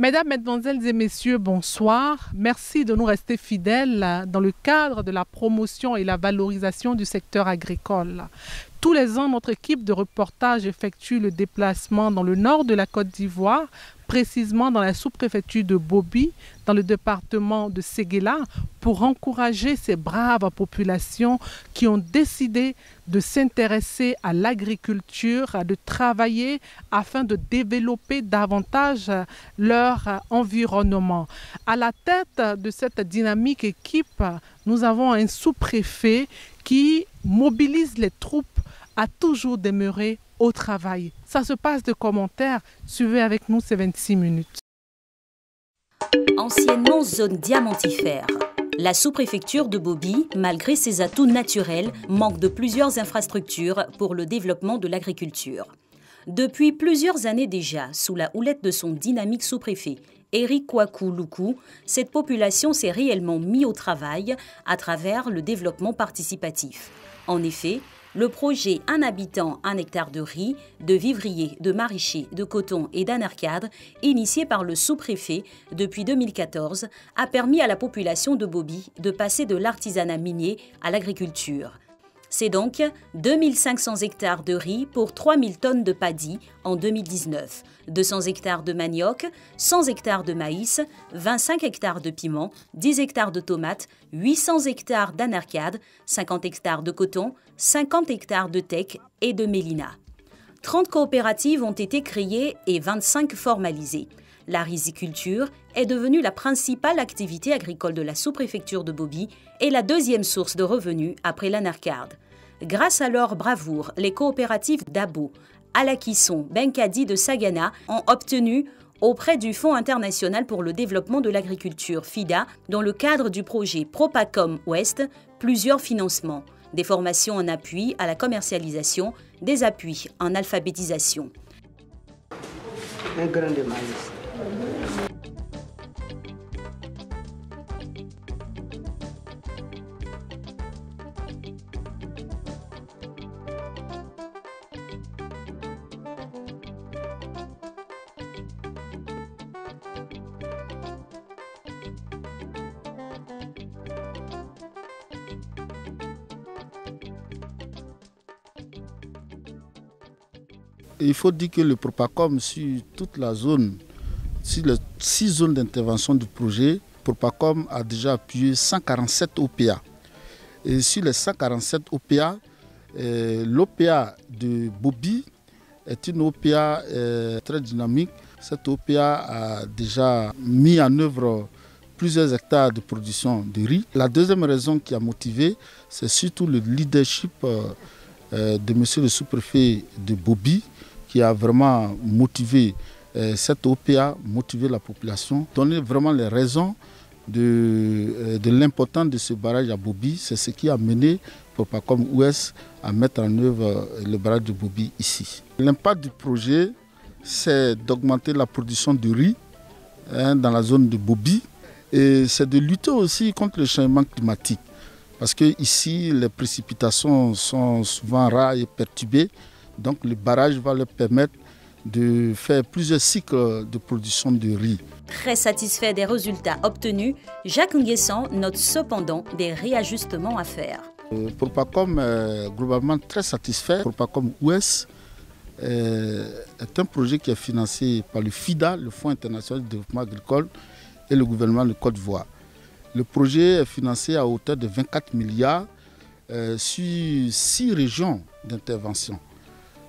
Mesdames, Mesdemoiselles et Messieurs, bonsoir. Merci de nous rester fidèles dans le cadre de la promotion et la valorisation du secteur agricole. Tous les ans, notre équipe de reportage effectue le déplacement dans le nord de la Côte d'Ivoire, précisément dans la sous-préfecture de Bobi, dans le département de Séguéla, pour encourager ces braves populations qui ont décidé de s'intéresser à l'agriculture, de travailler afin de développer davantage leur environnement. À la tête de cette dynamique équipe, nous avons un sous-préfet qui mobilise les troupes à toujours demeurer au travail. Ça se passe de commentaires. Suivez avec nous ces 26 minutes. Anciennement zone diamantifère, la sous-préfecture de Bobi, malgré ses atouts naturels, manque de plusieurs infrastructures pour le développement de l'agriculture. Depuis plusieurs années déjà, sous la houlette de son dynamique sous-préfet, Eric Kwaku Luku, cette population s'est réellement mise au travail à travers le développement participatif. En effet, le projet Un habitant, un hectare de riz, de vivrier, de maraîcher, de coton et d'un arcade, initié par le sous-préfet depuis 2014, a permis à la population de Bobi de passer de l'artisanat minier à l'agriculture. C'est donc 2500 hectares de riz pour 3000 tonnes de paddy en 2019, 200 hectares de manioc, 100 hectares de maïs, 25 hectares de piment, 10 hectares de tomates, 800 hectares d'anarcade, 50 hectares de coton, 50 hectares de teck et de mélina. 30 coopératives ont été créées et 25 formalisées. La riziculture est devenue la principale activité agricole de la sous-préfecture de Bobi et la deuxième source de revenus après l'anarcade. Grâce à leur bravoure, les coopératives d'Abo, Alakisson, Benkadi de Sagana ont obtenu auprès du Fonds international pour le développement de l'agriculture, FIDA, dans le cadre du projet Propacom Ouest, plusieurs financements, des formations en appui à la commercialisation, des appuis en alphabétisation. Un grain de maïs. Il faut dire que le Propacom, sur toute la zone, sur les 6 zones d'intervention du projet, Propacom a déjà appuyé 147 OPA. Et sur les 147 OPA, l'OPA de Bobi est une OPA très dynamique. Cette OPA a déjà mis en œuvre plusieurs hectares de production de riz. La deuxième raison qui a motivé, c'est surtout le leadership de monsieur le sous-préfet de Bobi, qui a vraiment motivé cette OPA, motivé la population, donné vraiment les raisons de l'importance de ce barrage à Bobi. C'est ce qui a mené Propacom Ouest à mettre en œuvre le barrage de Bobi ici. L'impact du projet, c'est d'augmenter la production de riz dans la zone de Bobi, et c'est de lutter aussi contre le changement climatique. Parce que ici, les précipitations sont souvent rares et perturbées. Donc le barrage va leur permettre de faire plusieurs cycles de production de riz. Très satisfait des résultats obtenus, Jacques Nguessan note cependant des réajustements à faire. Propacom est globalement très satisfait. Propacom Ouest est un projet qui est financé par le FIDA, le Fonds international de développement agricole, et le gouvernement de Côte d'Ivoire. Le projet est financé à hauteur de 24 milliards sur 6 régions d'intervention.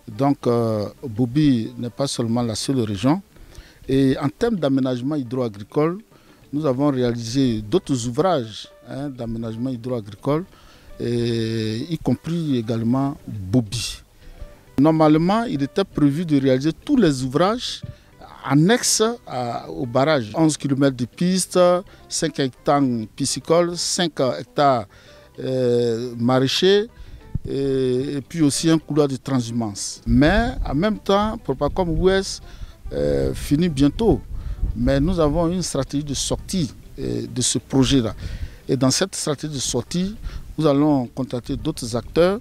Donc Bobi n'est pas seulement la seule région. Et en termes d'aménagement hydro-agricole, nous avons réalisé d'autres ouvrages d'aménagement hydro-agricole, y compris également Bobi. Normalement, il était prévu de réaliser tous les ouvrages annexes au barrage. 11 km de pistes, 5 hectares piscicoles, 5 hectares maraîchers, et puis aussi un couloir de transhumance. Mais en même temps, Propacom Ouest finit bientôt. Mais nous avons une stratégie de sortie de ce projet-là. Et dans cette stratégie de sortie, nous allons contacter d'autres acteurs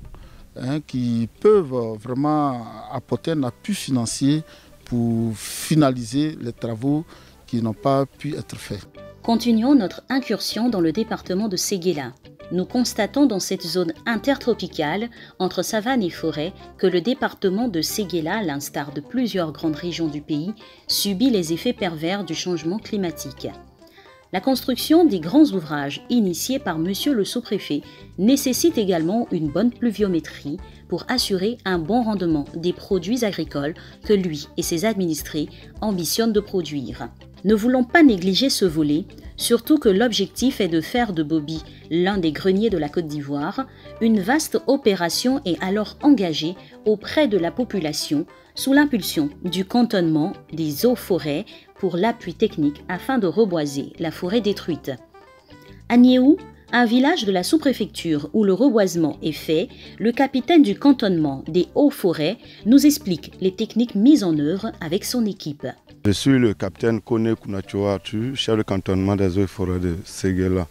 qui peuvent vraiment apporter un appui financier pour finaliser les travaux qui n'ont pas pu être faits. Continuons notre incursion dans le département de Séguéla. Nous constatons dans cette zone intertropicale, entre savane et forêt, que le département de Séguéla, à l'instar de plusieurs grandes régions du pays, subit les effets pervers du changement climatique. La construction des grands ouvrages initiés par Monsieur le sous-préfet nécessite également une bonne pluviométrie pour assurer un bon rendement des produits agricoles que lui et ses administrés ambitionnent de produire. Ne voulons pas négliger ce volet, surtout que l'objectif est de faire de Bobi l'un des greniers de la Côte d'Ivoire. Une vaste opération est alors engagée auprès de la population sous l'impulsion du cantonnement des eaux-forêts pour l'appui technique afin de reboiser la forêt détruite. À Niéhou, un village de la sous-préfecture où le reboisement est fait, le capitaine du cantonnement des hauts-forêts nous explique les techniques mises en œuvre avec son équipe. Je suis le capitaine Kone Kunachouatu, chef de cantonnement des eaux et forêts de Séguéla.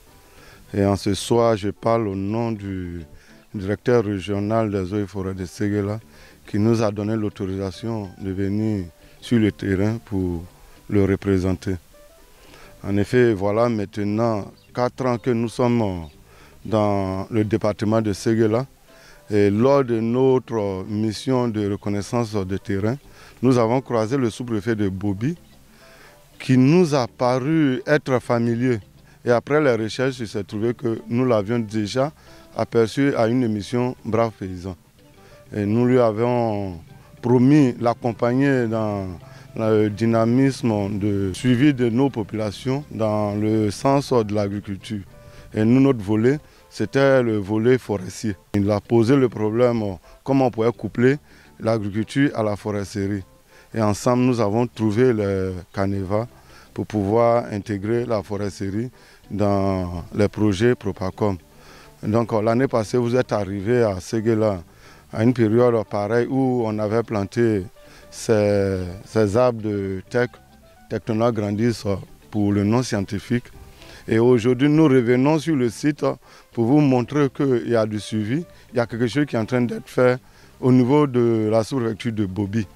Et en ce soir, je parle au nom du directeur régional des eaux et forêts de Séguéla qui nous a donné l'autorisation de venir sur le terrain pour le représenter. En effet, voilà maintenant 4 ans que nous sommes dans le département de Séguéla. Et lors de notre mission de reconnaissance de terrain, nous avons croisé le sous-préfet de Bobi qui nous a paru être familier. Et après les recherches, il s'est trouvé que nous l'avions déjà aperçu à une émission Brave Paysan. Et nous lui avions promis l'accompagner dans le dynamisme de suivi de nos populations dans le sens de l'agriculture. Et nous, notre volet, c'était le volet forestier. Il a posé le problème comment on pouvait coupler l'agriculture à la foresterie. Et ensemble, nous avons trouvé le canevas pour pouvoir intégrer la foresterie dans les projets Propacom. Donc l'année passée, vous êtes arrivé à Séguéla à une période pareille où on avait planté ces arbres de Tectona grandis pour le nom scientifique. Et aujourd'hui, nous revenons sur le site pour vous montrer qu'il y a du suivi. Il y a quelque chose qui est en train d'être fait au niveau de la sous-préfecture de Bobi.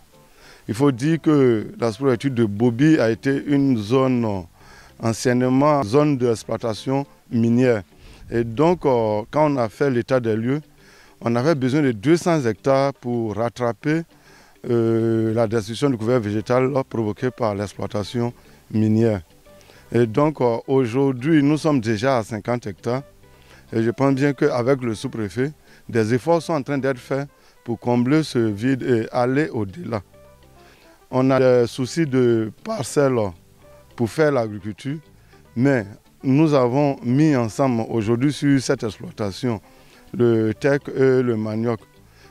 Il faut dire que la sous-préfecture de Bobi a été une zone, anciennement, zone d'exploitation minière. Et donc, quand on a fait l'état des lieux, on avait besoin de 200 hectares pour rattraper la destruction du couvert végétal provoquée par l'exploitation minière. Et donc aujourd'hui, nous sommes déjà à 50 hectares. Et je pense bien qu'avec le sous-préfet, des efforts sont en train d'être faits pour combler ce vide et aller au-delà. On a des soucis de parcelles pour faire l'agriculture, mais nous avons mis ensemble aujourd'hui sur cette exploitation le teck et le manioc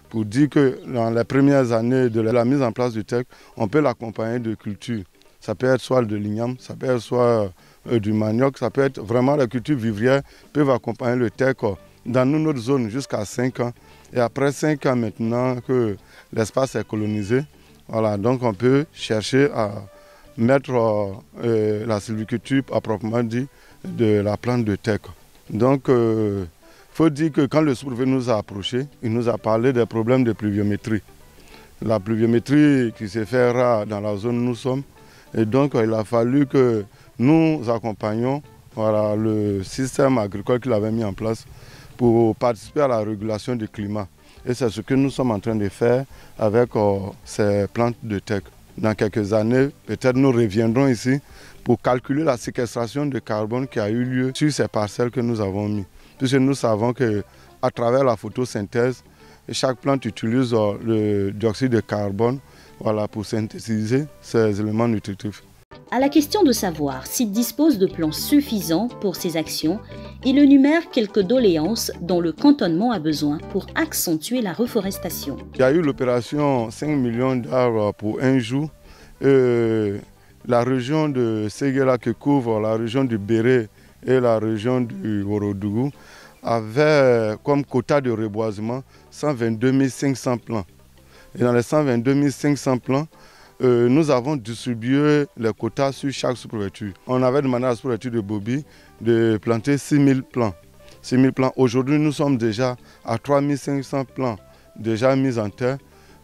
pour dire que dans les premières années de la mise en place du teck, on peut l'accompagner de culture. Ça peut être soit de l'igname, ça peut être soit du manioc, ça peut être vraiment la culture vivrière peuvent accompagner le teck dans notre zone jusqu'à 5 ans. Et après 5 ans maintenant que l'espace est colonisé, voilà, donc on peut chercher à mettre la sylviculture à proprement dit de la plante de teck. Donc il faut dire que quand le sous-préfet nous a approchés, il nous a parlé des problèmes de pluviométrie. La pluviométrie qui se fait rare dans la zone où nous sommes. Et donc il a fallu que nous accompagnions voilà, le système agricole qu'il avait mis en place pour participer à la régulation du climat. Et c'est ce que nous sommes en train de faire avec ces plantes de teck. Dans quelques années, peut-être nous reviendrons ici pour calculer la séquestration de carbone qui a eu lieu sur ces parcelles que nous avons mis. Puisque nous savons qu'à travers la photosynthèse, chaque plante utilise le dioxyde de carbone voilà, pour synthétiser ces éléments nutritifs. À la question de savoir s'il dispose de plans suffisants pour ses actions, il énumère quelques doléances dont le cantonnement a besoin pour accentuer la reforestation. Il y a eu l'opération 5 millions d'arbres pour un jour. La région de Séguéla qui couvre la région du Béré et la région du Ourodougou avait comme quota de reboisement 122 500 plants. Et dans les 122 500 plants, nous avons distribué les quotas sur chaque sous-préfecture. On avait demandé à la sous-préfecture de Bobi de planter 6 000 plants. 6 000 plants. Aujourd'hui, nous sommes déjà à 3 500 plants déjà mis en terre.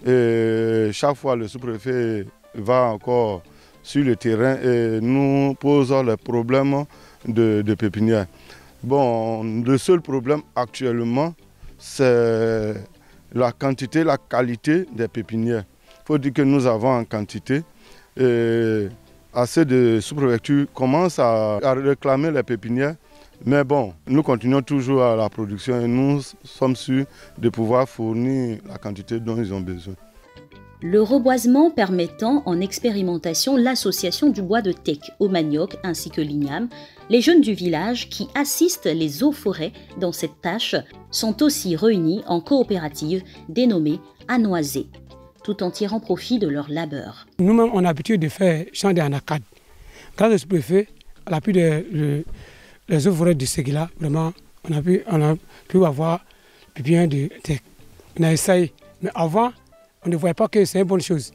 Et chaque fois, le sous-préfet va encore sur le terrain et nous posent les problèmes de pépinière. Bon, le seul problème actuellement, c'est la quantité, la qualité des pépinières. Il faut dire que nous avons en quantité. Et assez de sous-préfectures commencent à réclamer les pépinières. Mais bon, nous continuons toujours à la production et nous sommes sûrs de pouvoir fournir la quantité dont ils ont besoin. Le reboisement permettant en expérimentation l'association du bois de teck au manioc ainsi que l'igname, les jeunes du village qui assistent les eaux-forêts dans cette tâche sont aussi réunis en coopérative dénommée Anoisé, tout en tirant profit de leur labeur. Nous-mêmes, on a l'habitude de faire champ des anacades. Grâce au sous-préfet, à l'appui des eaux-forêts de Séguéla, vraiment, on a pu avoir le pépinière de teck. On a essayé, mais avant, on ne voyait pas que c'est une bonne chose.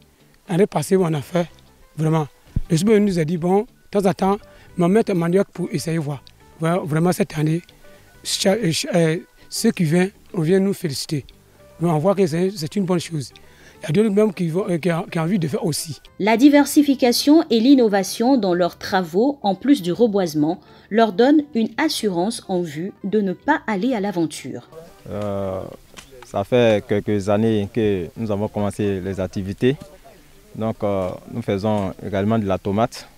L'année passée, on a fait vraiment. Le sous-préfet nous a dit, bon, de temps en temps, on va mettre un manioc pour essayer de voir. Voilà, vraiment, cette année, ceux qui viennent, on vient nous féliciter. On voit que c'est une bonne chose. Il y a d'autres même qui ont envie de faire aussi. La diversification et l'innovation dans leurs travaux, en plus du reboisement, leur donnent une assurance en vue de ne pas aller à l'aventure. Ça fait quelques années que nous avons commencé les activités. Donc nous faisons également de la tomate.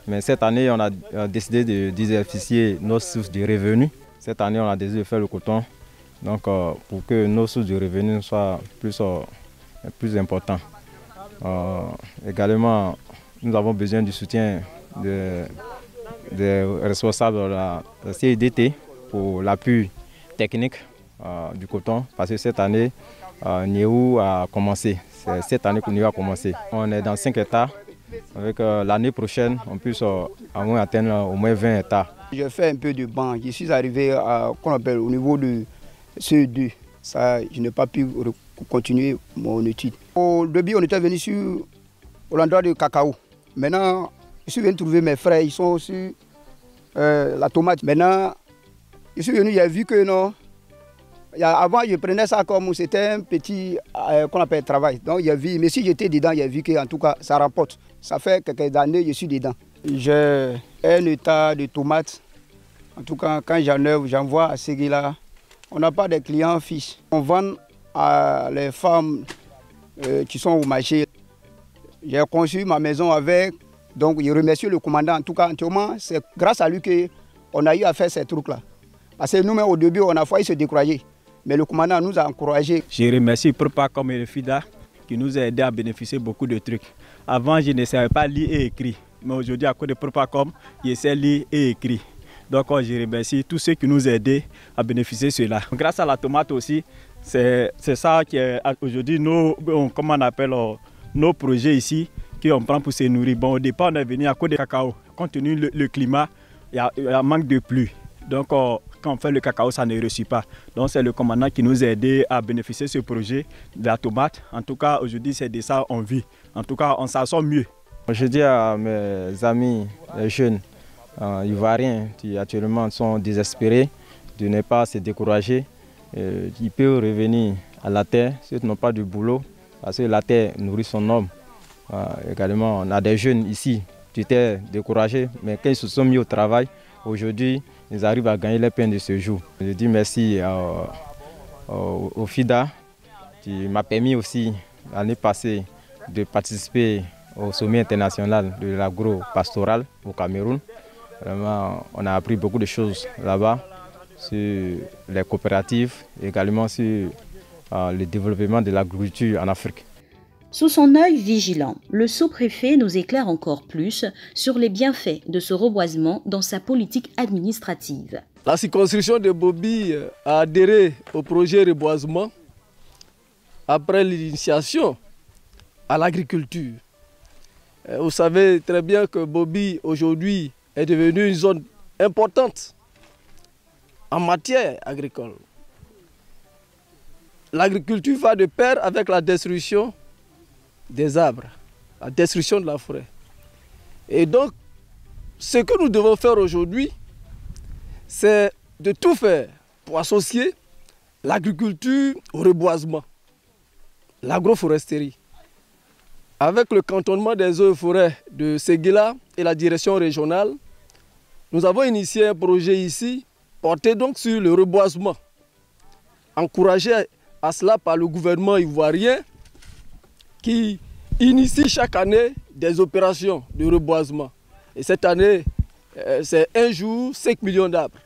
Mais cette année, on a décidé de diversifier nos sources de revenus. Cette année, on a décidé de faire le coton. Donc pour que nos sources de revenus soient plus importantes. Également, nous avons besoin du soutien des responsables de la CIDT pour l'appui technique du coton, parce que cette année, Niéou a commencé. C'est cette année que Niéou a commencé. On est dans 5 hectares. Avec l'année prochaine, on puisse à moins atteindre au moins 20 hectares. Je fais un peu de banc. Je suis arrivé au niveau de CE2. Ça, je n'ai pas pu continuer mon étude. Au début, on était venu sur l'endroit du cacao. Maintenant, je suis venu trouver mes frères. Ils sont sur la tomate. Maintenant, je suis venu, j'ai vu que non. Avant, je prenais ça comme c'était un petit qu'on appelle travail. Donc, j'ai vu, mais si j'étais dedans, j'ai vu que en tout cas, ça rapporte. Ça fait quelques années que je suis dedans. J'ai un état de tomates. En tout cas, quand j'envoie à Séguéla. On n'a pas de clients fixes. On vend à les femmes qui sont au marché. J'ai conçu ma maison avec. Donc, je remercie le commandant. En tout cas, entièrement, c'est grâce à lui qu'on a eu à faire ces trucs-là. Parce que nous-mêmes, au début, on a failli se décourager. Mais le commandant nous a encouragés. Je remercie Propacom et le FIDA qui nous a aidés à bénéficier de beaucoup de trucs. Avant, je ne savais pas lire et écrire. Mais aujourd'hui, à cause de Propacom, je sais lire et écrire. Donc, je remercie tous ceux qui nous ont aidés à bénéficier de cela. Grâce à la tomate aussi, c'est ça qui est aujourd'hui nos projets ici qu'on prend pour se nourrir. Bon, au départ, on est venu à cause du cacao. Compte tenu du climat, il y a un manque de pluie. Donc, quand on fait le cacao, ça ne réussit pas. Donc, c'est le commandant qui nous a aidés à bénéficier de ce projet de la tomate. En tout cas, aujourd'hui, c'est de ça qu'on vit. En tout cas, on s'en sort mieux. Je dis à mes amis, les jeunes, Ivoiriens qui actuellement sont désespérés de ne pas se décourager. Ils peuvent revenir à la terre, ceux qui n'ont pas de boulot, parce que la terre nourrit son homme. Également, on a des jeunes ici qui étaient découragés, mais quand ils se sont mis au travail, aujourd'hui, ils arrivent à gagner les pains de ce jour. Je dis merci au FIDA qui m'a permis aussi l'année passée de participer au sommet international de l'agro-pastoral au Cameroun. Vraiment, on a appris beaucoup de choses là-bas sur les coopératives et également sur le développement de l'agriculture en Afrique. Sous son œil vigilant, le sous-préfet nous éclaire encore plus sur les bienfaits de ce reboisement dans sa politique administrative. La circonscription de Bobi a adhéré au projet reboisement après l'initiation à l'agriculture. Vous savez très bien que Bobi aujourd'hui est devenue une zone importante en matière agricole. L'agriculture va de pair avec la destruction des arbres, la destruction de la forêt. Et donc, ce que nous devons faire aujourd'hui, c'est de tout faire pour associer l'agriculture au reboisement, l'agroforesterie. avec le cantonnement des eaux et forêts de Séguéla et la direction régionale, nous avons initié un projet ici porté donc sur le reboisement, encouragé à cela par le gouvernement ivoirien qui initie chaque année des opérations de reboisement. Et cette année, c'est un jour 5 millions d'arbres.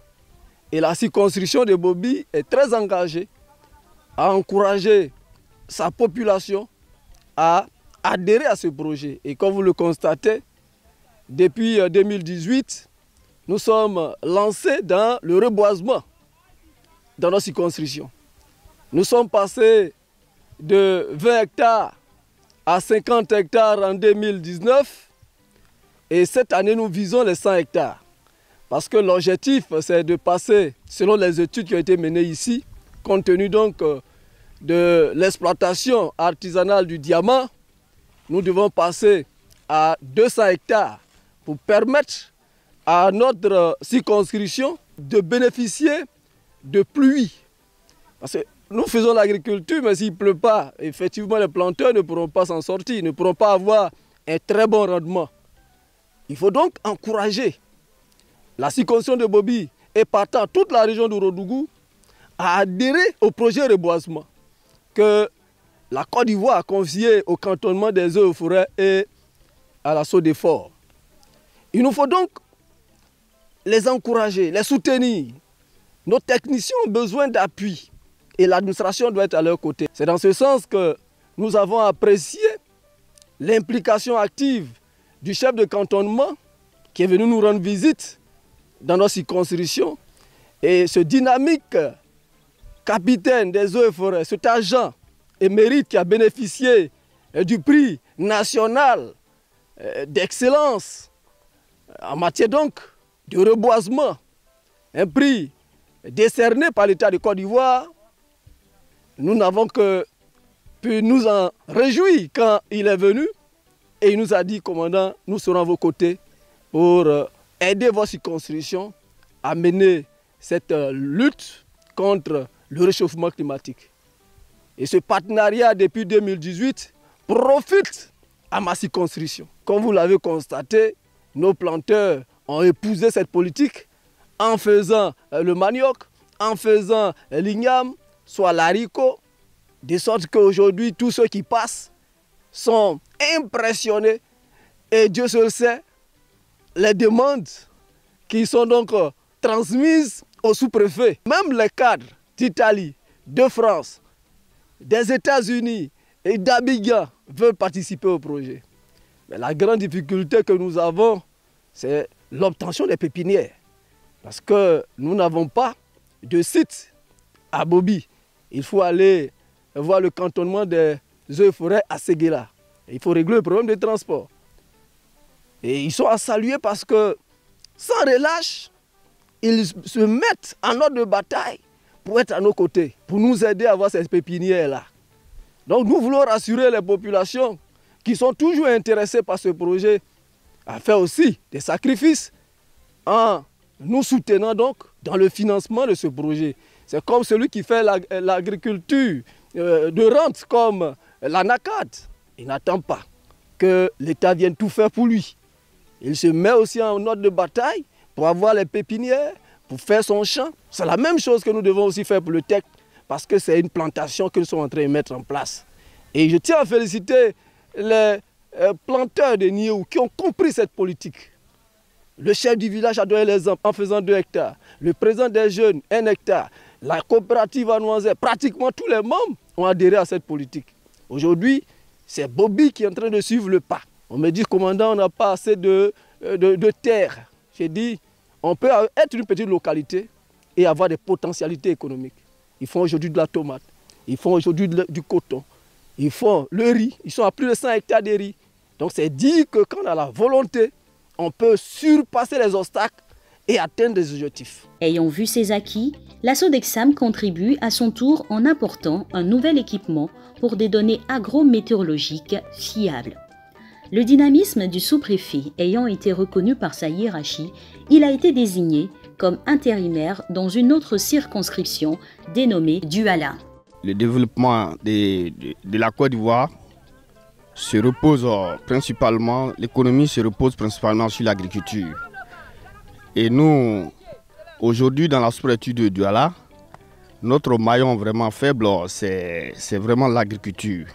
Et la circonscription de Bobi est très engagée à encourager sa population à adhérer à ce projet. Et comme vous le constatez, depuis 2018, nous sommes lancés dans le reboisement dans nos circonscriptions. Nous sommes passés de 20 hectares à 50 hectares en 2019 et cette année nous visons les 100 hectares. Parce que l'objectif c'est de passer, selon les études qui ont été menées ici, compte tenu donc de l'exploitation artisanale du diamant, nous devons passer à 200 hectares pour permettre à notre circonscription de bénéficier de pluie. Parce que nous faisons l'agriculture, mais s'il ne pleut pas, effectivement les planteurs ne pourront pas s'en sortir, ne pourront pas avoir un très bon rendement. Il faut donc encourager la circonscription de Bobi et partant toute la région du Ourodougou à adhérer au projet reboisement que la Côte d'Ivoire a confié au cantonnement des eaux et forêts et à la SODEFOR. Il nous faut donc les encourager, les soutenir. Nos techniciens ont besoin d'appui et l'administration doit être à leur côté. C'est dans ce sens que nous avons apprécié l'implication active du chef de cantonnement qui est venu nous rendre visite dans nos circonscriptions. Et ce dynamique capitaine des eaux et forêts, cet agent émérite qui a bénéficié du prix national d'excellence en matière donc de reboisement, un prix décerné par l'État de Côte d'Ivoire, nous n'avons que pu nous en réjouir quand il est venu et il nous a dit, commandant, nous serons à vos côtés pour aider vos circonscriptions à mener cette lutte contre le réchauffement climatique. Et ce partenariat depuis 2018 profite à ma circonscription. Comme vous l'avez constaté, nos planteurs ont épousé cette politique en faisant le manioc, en faisant l'igname, soit l'haricot, de sorte qu'aujourd'hui, tous ceux qui passent sont impressionnés et Dieu seul sait les demandes qui sont donc transmises au sous-préfet. Même les cadres d'Italie, de France, des États-Unis et d'Abidjan veulent participer au projet. Mais la grande difficulté que nous avons, c'est l'obtention des pépinières. Parce que nous n'avons pas de site à Bobi. Il faut aller voir le cantonnement des eaux et forêts à Séguéla. Il faut régler le problème des transports. Et ils sont à saluer parce que, sans relâche, ils se mettent en ordre de bataille pour être à nos côtés, pour nous aider à avoir ces pépinières-là. Donc nous voulons rassurer les populations qui sont toujours intéressées par ce projet à faire aussi des sacrifices en nous soutenant donc dans le financement de ce projet. C'est comme celui qui fait l'agriculture de rente comme l'ANACAD. Il n'attend pas que l'État vienne tout faire pour lui. Il se met aussi en ordre de bataille pour avoir les pépinières, pour faire son champ. C'est la même chose que nous devons aussi faire pour le TEC, parce que c'est une plantation que nous sommes en train de mettre en place. Et je tiens à féliciter les planteurs de Niéou qui ont compris cette politique. Le chef du village a donné l'exemple en faisant 2 hectares. Le président des jeunes, 1 hectare. La coopérative à Noisette, pratiquement tous les membres ont adhéré à cette politique. Aujourd'hui, c'est Bobi qui est en train de suivre le pas. On me dit, commandant, on n'a pas assez de terre. J'ai dit, on peut être une petite localité et avoir des potentialités économiques. Ils font aujourd'hui de la tomate, ils font aujourd'hui du coton, ils font le riz, ils sont à plus de 100 hectares de riz. Donc c'est dire que quand on a la volonté, on peut surpasser les obstacles et atteindre des objectifs. Ayant vu ses acquis, la Sodexam contribue à son tour en apportant un nouvel équipement pour des données agrométéorologiques fiables. Le dynamisme du sous-préfet ayant été reconnu par sa hiérarchie, il a été désigné comme intérimaire dans une autre circonscription dénommée Douala. Le développement de la Côte d'Ivoire se repose principalement, l'économie se repose principalement sur l'agriculture. Et nous, aujourd'hui, dans la sous-préfecture de Douala, notre maillon vraiment faible, c'est vraiment l'agriculture.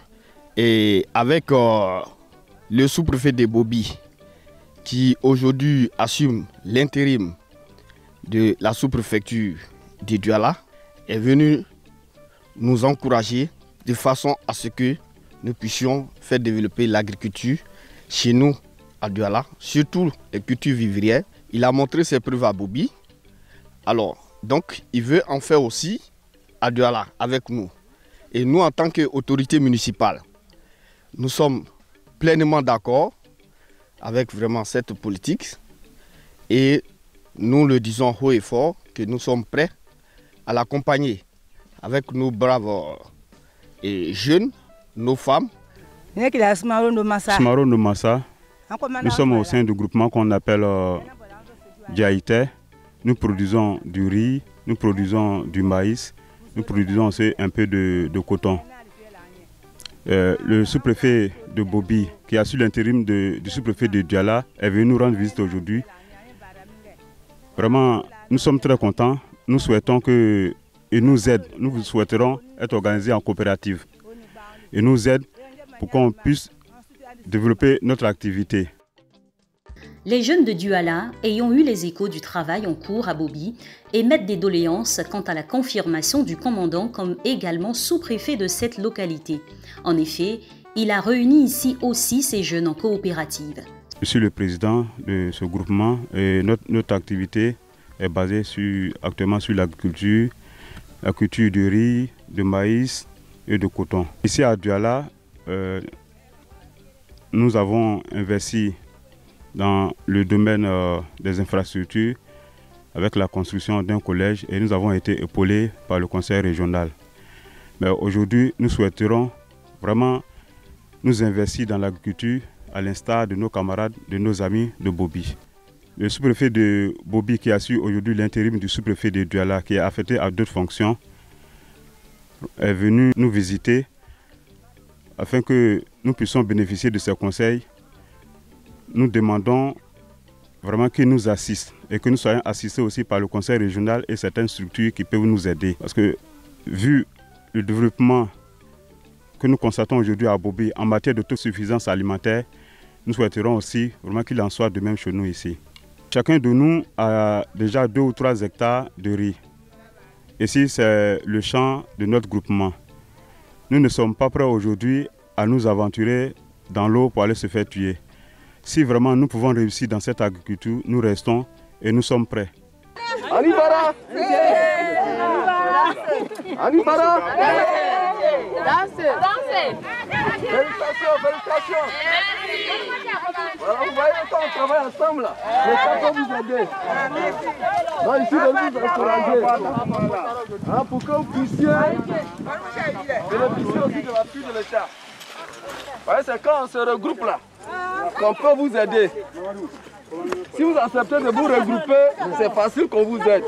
Et avec le sous-préfet de Bobi, qui aujourd'hui assume l'intérim de la sous-préfecture de Douala, est venu nous encourager de façon à ce que nous puissions faire développer l'agriculture chez nous à Douala, surtout les cultures vivrières. Il a montré ses preuves à Bobi. Alors, donc, il veut en faire aussi à Douala avec nous. Et nous, en tant qu'autorité municipale, nous sommes pleinement d'accord avec vraiment cette politique. Et nous le disons haut et fort que nous sommes prêts à l'accompagner avec nos braves et jeunes, nos femmes. Smaro Nomassa, nous sommes au sein du groupement qu'on appelle Diaïté. Nous produisons du riz, nous produisons du maïs, nous produisons aussi un peu de coton. Le sous-préfet de Bobi, qui a su l'intérim du sous-préfet de Douala, est venu nous rendre visite aujourd'hui. Vraiment, nous sommes très contents. Nous souhaitons qu'il nous aide. Nous souhaiterons être organisés en coopérative. Il nous aide pour qu'on puisse développer notre activité. Les jeunes de Douala, ayant eu les échos du travail en cours à Bobi, émettent des doléances quant à la confirmation du commandant comme également sous-préfet de cette localité. En effet, il a réuni ici aussi ces jeunes en coopérative. Je suis le président de ce groupement et notre activité est basée actuellement sur l'agriculture, la culture de riz, de maïs et de coton. Ici à Douala, nous avons investi dans le domaine des infrastructures avec la construction d'un collège et nous avons été épaulés par le conseil régional. Mais aujourd'hui, nous souhaiterons vraiment nous investir dans l'agriculture à l'instar de nos camarades, de nos amis de Bobi. Le sous-préfet de Bobi qui a su aujourd'hui l'intérim du sous-préfet de Douala qui est affecté à d'autres fonctions est venu nous visiter afin que nous puissions bénéficier de ses conseils. Nous demandons vraiment qu'il nous assiste et que nous soyons assistés aussi par le conseil régional et certaines structures qui peuvent nous aider. Parce que vu le développement que nous constatons aujourd'hui à Bobi en matière d'autosuffisance alimentaire, nous souhaiterons aussi vraiment qu'il en soit de même chez nous ici. Chacun de nous a déjà 2 ou 3 hectares de riz. Ici, c'est le champ de notre groupement. Nous ne sommes pas prêts aujourd'hui à nous aventurer dans l'eau pour aller se faire tuer. Si vraiment nous pouvons réussir dans cette agriculture, nous restons et nous sommes prêts. Anibara! Anibara! Dansez! Félicitations, félicitations! Voilà, vous voyez quand on travaille ensemble là, les gens vont vous aider. Moi ici de vous encourager. Pour que vous puissiez bénéficier aussi de l'appui de l'État. Vous voyez, c'est quand on se regroupe là qu'on peut vous aider. Si vous acceptez de vous regrouper, c'est facile qu'on vous aide.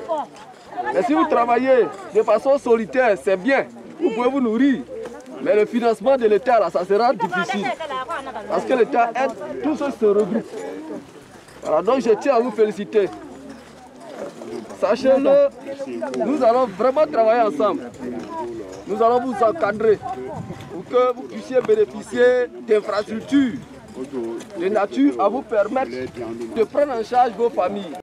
Mais si vous travaillez de façon solitaire, c'est bien. Vous pouvez vous nourrir. Mais le financement de l'État, là, ça sera difficile. Parce que l'État aide, tous ceux qui se regroupent. Voilà, donc je tiens à vous féliciter. Sachez-le, nous allons vraiment travailler ensemble. Nous allons vous encadrer pour que vous puissiez bénéficier d'infrastructures de nature à vous permettre de prendre en charge vos familles.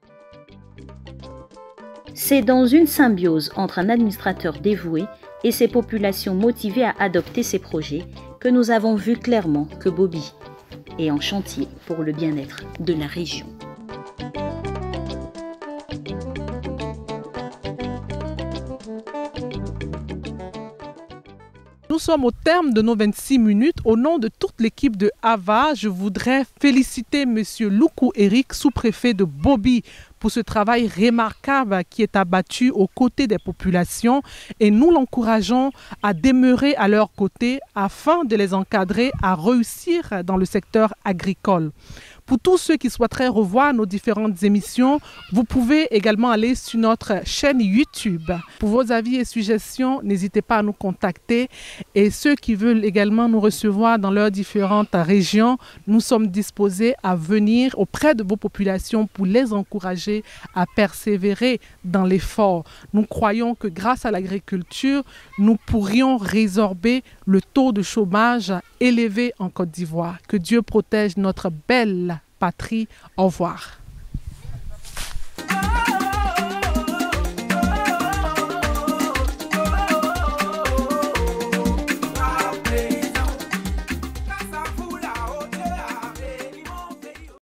C'est dans une symbiose entre un administrateur dévoué et ses populations motivées à adopter ces projets que nous avons vu clairement que Bobi est en chantier pour le bien-être de la région. Nous sommes au terme de nos 26 minutes. Au nom de toute l'équipe de AVA, je voudrais féliciter M. Loukou Eric, sous-préfet de Bobi, pour ce travail remarquable qui est abattu aux côtés des populations et nous l'encourageons à demeurer à leur côté afin de les encadrer à réussir dans le secteur agricole. Pour tous ceux qui souhaiteraient revoir nos différentes émissions, vous pouvez également aller sur notre chaîne YouTube. Pour vos avis et suggestions, n'hésitez pas à nous contacter. Et ceux qui veulent également nous recevoir dans leurs différentes régions, nous sommes disposés à venir auprès de vos populations pour les encourager à persévérer dans l'effort. Nous croyons que grâce à l'agriculture, nous pourrions résorber le taux de chômage élevé en Côte d'Ivoire. Que Dieu protège notre belle patrie. Au revoir.